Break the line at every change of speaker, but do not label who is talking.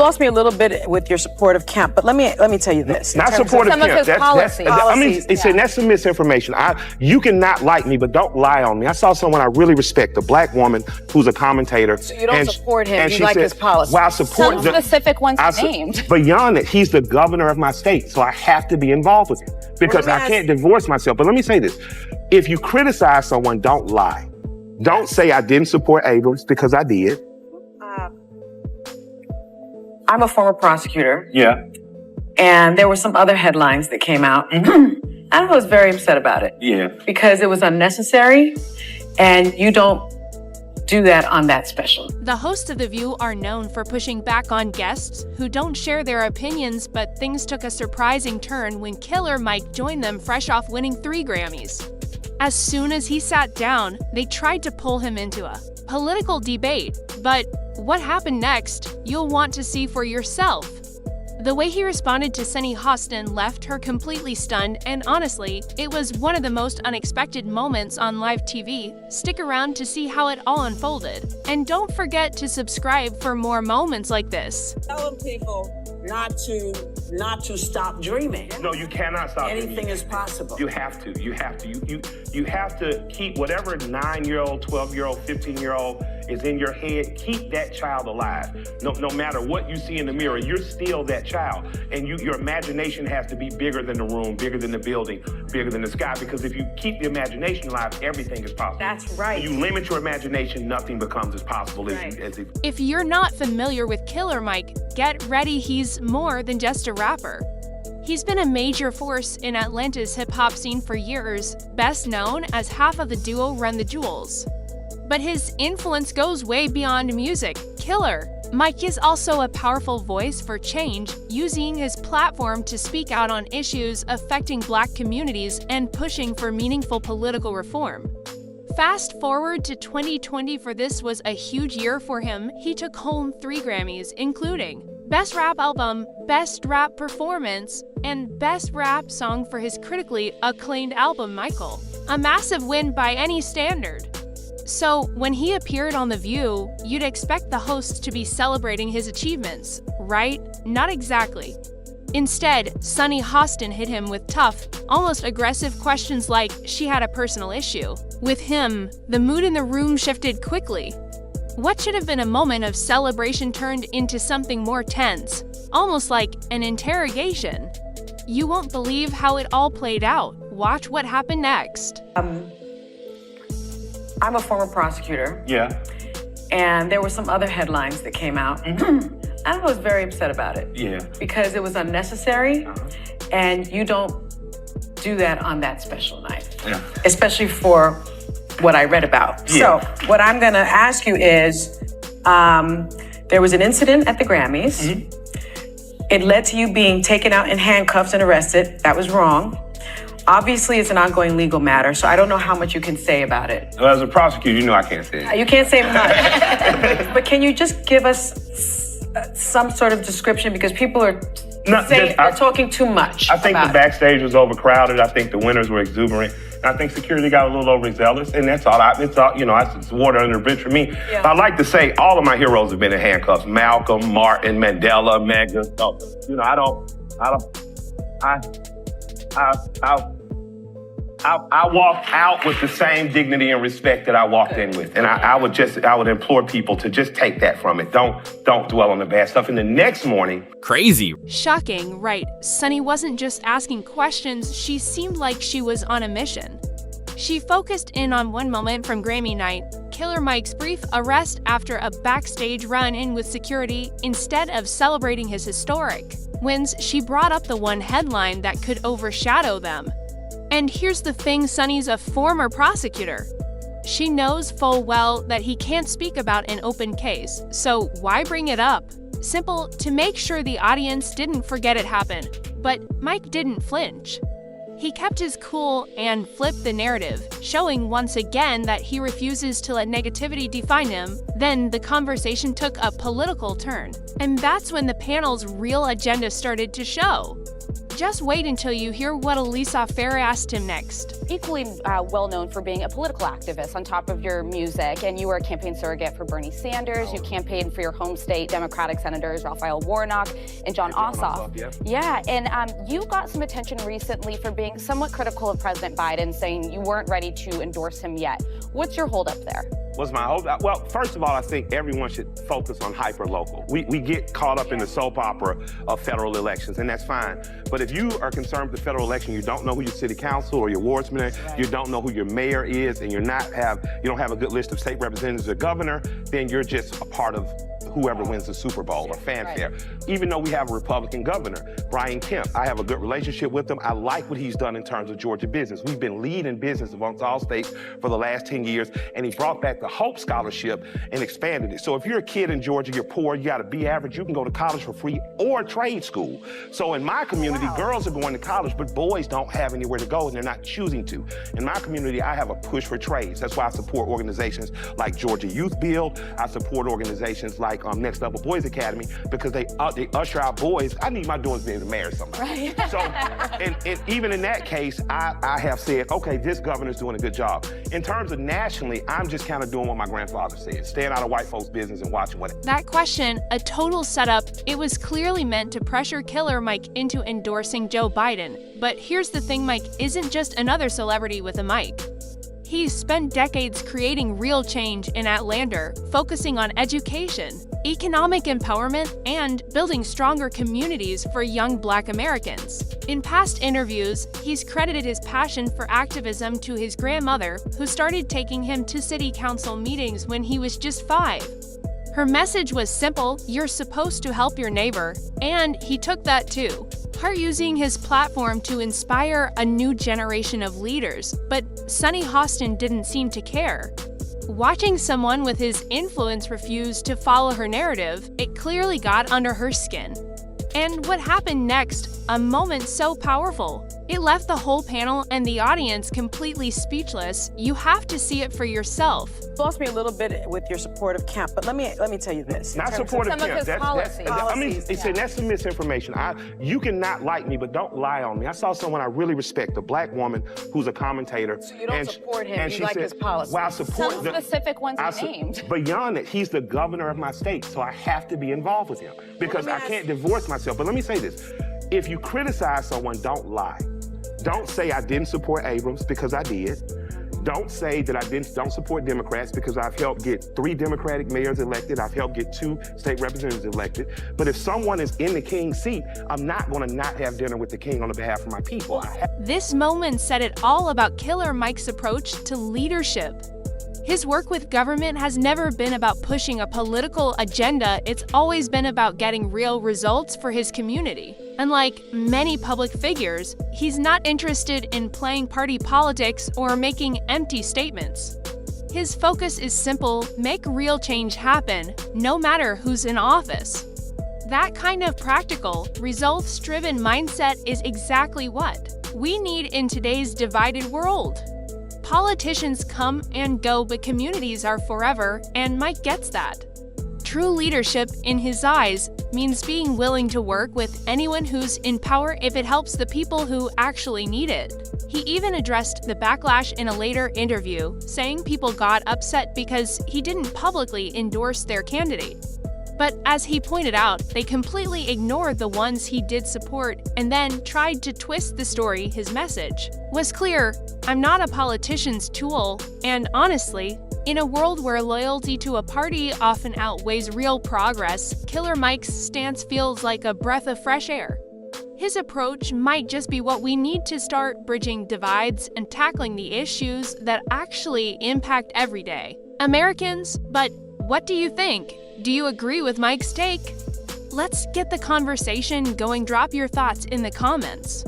Lost me a little bit with your support of Kemp, but let me tell you this.
Not support of
some of
Kemp.
his policies.
I mean, that's some misinformation. You cannot like me, but don't lie on me. I saw someone I really respect, a black woman who's a commentator.
So you don't support him, you like his policies.
Well, I support
some specific ones named.
Beyond it, he's the governor of my state, so I have to be involved with him because I can't divorce myself. But let me say this. If you criticize someone, don't lie. Don't say I didn't support Abrams because I did.
I'm a former prosecutor.
Yeah.
And there were some other headlines that came out. And I was very upset about it.
Yeah.
Because it was unnecessary, and you don't do that on that special.
The hosts of The View are known for pushing back on guests who don't share their opinions, but things took a surprising turn when Killer Mike joined them fresh off winning 3 Grammys. As soon as he sat down, they tried to pull him into a political debate, but what happened next, you'll want to see for yourself. The way he responded to Sunny Hostin left her completely stunned, and honestly, it was one of the most unexpected moments on live TV. Stick around to see how it all unfolded. And don't forget to subscribe for more moments like this.
Telling people not to stop dreaming.
No, you cannot stop dreaming.
Anything is possible.
You have to. You have to keep whatever 9-year-old, 12-year-old, 15-year-old is in your head. Keep that child alive. No matter what you see in the mirror, you're still that child. And your imagination has to be bigger than the room, bigger than the building, bigger than the sky. Because if you keep the imagination alive, everything is possible.
That's right.
When you limit your imagination, nothing becomes as possible
If you're not familiar with Killer Mike, get ready, he's more than just a rapper. He's been a major force in Atlanta's hip-hop scene for years, best known as half of the duo Run the Jewels. But his influence goes way beyond music. Killer Mike is also a powerful voice for change, using his platform to speak out on issues affecting Black communities and pushing for meaningful political reform. Fast forward to 2020, for this was a huge year for him. He took home 3 Grammys, including Best Rap Album, Best Rap Performance, and Best Rap Song for his critically acclaimed album, Michael. A massive win by any standard. So, when he appeared on The View, you'd expect the host to be celebrating his achievements, right? Not exactly. Instead, Sunny Hostin hit him with tough, almost aggressive questions like she had a personal issue. With him, the mood in the room shifted quickly. What should have been a moment of celebration turned into something more tense, almost like an interrogation. You won't believe how it all played out. Watch what happened next.
I'm a former prosecutor.
Yeah.
And there were some other headlines that came out. I was very upset about it.
Yeah.
Because it was unnecessary, and you don't do that on that special night.
Yeah.
Especially for what I read about.
Yeah.
So what I'm gonna ask you is, there was an incident at the Grammys. It led to you being taken out in handcuffs and arrested. That was wrong. Obviously, it's an ongoing legal matter, so I don't know how much you can say about it.
Well, as a prosecutor, you know I can't say it.
You can't say much. But can you just give us some sort of description? Because people are talking too much.
I think the backstage was overcrowded. I think the winners were exuberant. And I think security got a little overzealous, and that's all. It's water under the bridge for me. Yeah. I'd like to say all of my heroes have been in handcuffs: Malcolm, Martin, Mandela, Medgar. So, I walked out with the same dignity and respect that I walked in with. And I would implore people to just take that from it. Don't dwell on the bad stuff. And the next morning...
Crazy.
Shocking, right. Sunny wasn't just asking questions, she seemed like she was on a mission. She focused in on one moment from Grammy night, Killer Mike's brief arrest after a backstage run-in with security. Instead of celebrating his historic wins, she brought up the one headline that could overshadow them. And here's the thing, Sunny's a former prosecutor. She knows full well that he can't speak about an open case, so why bring it up? Simple, to make sure the audience didn't forget it happened. But Mike didn't flinch. He kept his cool and flipped the narrative, showing once again that he refuses to let negativity define him. Then the conversation took a political turn, and that's when the panel's real agenda started to show. Just wait until you hear what Elisa Fair asked him next.
Equally well known for being a political activist on top of your music, and you were a campaign surrogate for Bernie Sanders. You campaigned for your home state Democratic senators Raphael Warnock and John Ossoff. Yeah, and you got some attention recently for being somewhat critical of President Biden, saying you weren't ready to endorse him yet. What's your holdup there?
What's my hope? Well, first of all, I think everyone should focus on hyper-local. We get caught up in the soap opera of federal elections, and that's fine. But if you are concerned with the federal election, you don't know who your city council or your wardsman is, you don't know who your mayor is, and you don't have a good list of state representatives or governor, then you're just a part of whoever wins the Super Bowl or fanfare. Even though we have a Republican governor, Brian Kemp, I have a good relationship with him. I like what he's done in terms of Georgia business. We've been leading business amongst all states for the last 10 years, and he brought back the Hope Scholarship and expanded it. So if you're a kid in Georgia, you're poor, you got a B average, you can go to college for free or trade school. So in my community, girls are going to college, but boys don't have anywhere to go, and they're not choosing to. In my community, I have a push for trades. That's why I support organizations like Georgia Youth Build. I support organizations like Next Level Boys Academy, because they usher out boys. I need my daughters to be able to marry somebody. So, and even in that case, I have said, okay, this governor's doing a good job. In terms of nationally, I'm just kind of doing what my grandfather said, staying out of white folks' business and watching what.
That question, a total setup, it was clearly meant to pressure Killer Mike into endorsing Joe Biden. But here's the thing, Mike isn't just another celebrity with a mic. He's spent decades creating real change in Atlanta, focusing on education, economic empowerment, and building stronger communities for young Black Americans. In past interviews, he's credited his passion for activism to his grandmother, who started taking him to city council meetings when he was just 5. Her message was simple: you're supposed to help your neighbor, and he took that too. Her using his platform to inspire a new generation of leaders, but Sonny Hostin didn't seem to care. Watching someone with his influence refuse to follow her narrative, it clearly got under her skin. And what happened next, a moment so powerful. It left the whole panel and the audience completely speechless. You have to see it for yourself.
You lost me a little bit with your support of Kemp, but let me tell you this.
Not supportive
some of
Kemp.
his policies.
That's some misinformation. You cannot like me, but don't lie on me. I saw someone I really respect, a Black woman who's a commentator.
So you don't support him, you like his policies.
Well, I support
Some specific ones he named.
Beyond it, he's the governor of my state, so I have to be involved with him because I can't divorce myself. But let me say this. If you criticize someone, don't lie. Don't say I didn't support Abrams, because I did. Don't say that I don't support Democrats, because I've helped get 3 Democratic mayors elected. I've helped get 2 state representatives elected. But if someone is in the king's seat, I'm not going to not have dinner with the king on the behalf of my people.
This moment said it all about Killer Mike's approach to leadership. His work with government has never been about pushing a political agenda, it's always been about getting real results for his community. Unlike many public figures, he's not interested in playing party politics or making empty statements. His focus is simple: make real change happen, no matter who's in office. That kind of practical, results-driven mindset is exactly what we need in today's divided world. Politicians come and go, but communities are forever, and Mike gets that. True leadership, in his eyes, means being willing to work with anyone who's in power if it helps the people who actually need it. He even addressed the backlash in a later interview, saying people got upset because he didn't publicly endorse their candidate. But as he pointed out, they completely ignored the ones he did support and then tried to twist the story. His message was clear: I'm not a politician's tool, and honestly, in a world where loyalty to a party often outweighs real progress, Killer Mike's stance feels like a breath of fresh air. His approach might just be what we need to start bridging divides and tackling the issues that actually impact everyday Americans. But what do you think? Do you agree with Mike's take? Let's get the conversation going. Drop your thoughts in the comments.